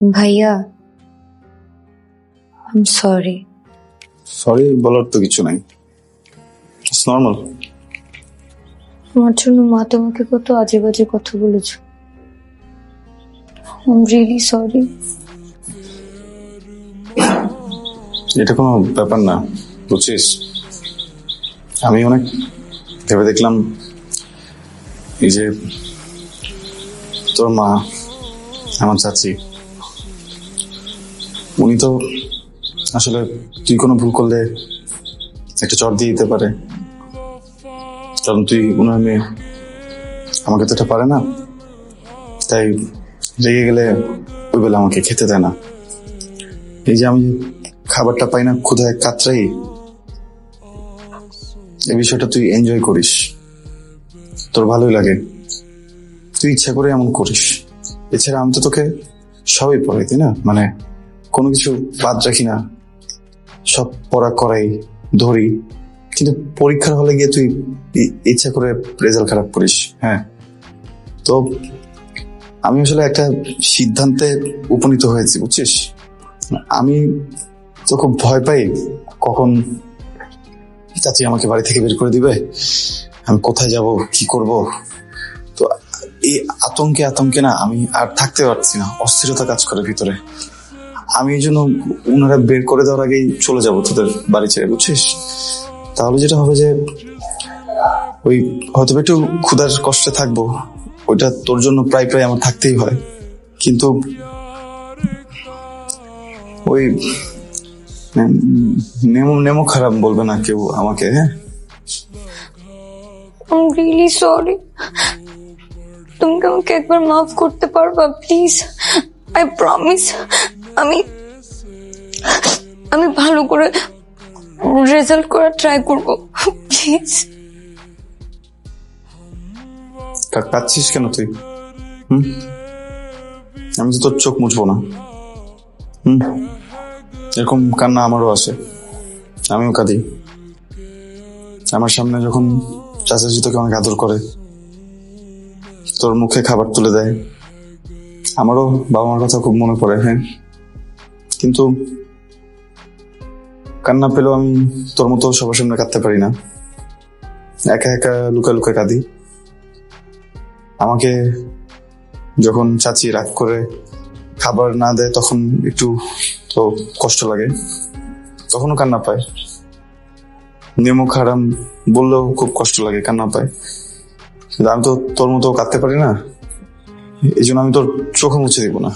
ভাইয়া, I am sorry. Sorry বলার তো কিছু নাই, ইটস নর্মাল। আমার জন্য মা তোমাকে কত আজে বাজে কথা বলেছে। I am really sorry. এটা কোনো ব্যাপার না, বুঝছিস? আমি অনেক ভেবে দেখলাম, এই যে তোর মা, আমার চাচি, উনি তো আসলে তুই কোনো ভুল করলে একটা চট দিয়ে দিতে পারে, কারণ তুই উনার মেয়ে। আমাকে তো এটা পারে না, তাই রেগে গেলে ওই বেলা আমাকে খেতে দেয় না। এই যে আমি খাবারটা পাই না, ক্ষুধায় কাতরাই, এই বিষয়টা তুই এনজয় করিস, তোর ভালোই লাগে, তুই ইচ্ছা করে এমন করিস। এছাড়া আমি তো তোকে সবই পড়াই, তাই না? মানে কোনো কিছু বাদ রাখি না, সব পড়া করাই, ধরি। কিন্তু পরীক্ষার হলে গিয়ে তুই ইচ্ছা করে রেজাল্ট খারাপ করিস। হ্যাঁ, তো আমি আসলে একটা সিদ্ধান্তে উপনীত হয়েছি, বুঝছিস? আমি তো খুব ভয় পাই কখন চাচি আমাকে বাড়ি থেকে বের করে দিবে, আমি কোথায় যাব, কি করব। তো এই আতঙ্কে আতঙ্কে না আমি আর থাকতে পারছি না, অস্থিরতা কাজ করে ভিতরে। আমি এই জন্য ওনারা বের করে দেওয়ার আগেই চলে যাব তোদের বাড়ি ছেড়ে, বুঝছিস? তাহলে যেটা হবে যে ওই হয়তো একটু ক্ষুধার কষ্টে থাকবো, ওইটা তোর জন্য প্রায় প্রায় আমার থাকতেই হয়। কিন্তু ওই নেমো নেমো খারাপ বলবে না কেউ আমাকে। হ্যাঁ, আই এম রিয়েলি সরি। তুমি কি আমাকে একবার মাফ করতে পারবা প্লিজ? আই প্রমিস, আমি আমি ভালো করে রেজাল্ট করার ট্রাই করবো, প্লিজ। কাঁদছিস কেন তুই? আমি তো তোর চোখ মুছবো না। এরকম কান্না আমারও আসে, আমিও কাঁদি। আমার সামনে যখন চাচাজি তোকে অনেক আদর করে, তোর মুখে খাবার তুলে দেয়, আমারও বাবা মার কথা খুব মনে পড়ে। হ্যাঁ, কিন্তু কান্না পেলেও আমি তোর মতো সবার সামনে কাঁদতে পারি না, একা একা লুকা লুকা কাঁদি। আমাকে যখন চাচি রাগ করে খাবার না দেয় তখন একটু তো কষ্ট লাগে, তখনও কান্না পায়। নেমো খারাম বললেও খুব কষ্ট লাগে, কান্না পায়। কিন্তু আমি তো তোর মতো কাঁদতে পারি না, এই জন্য আমি তোর চোখে মুছে দিব না।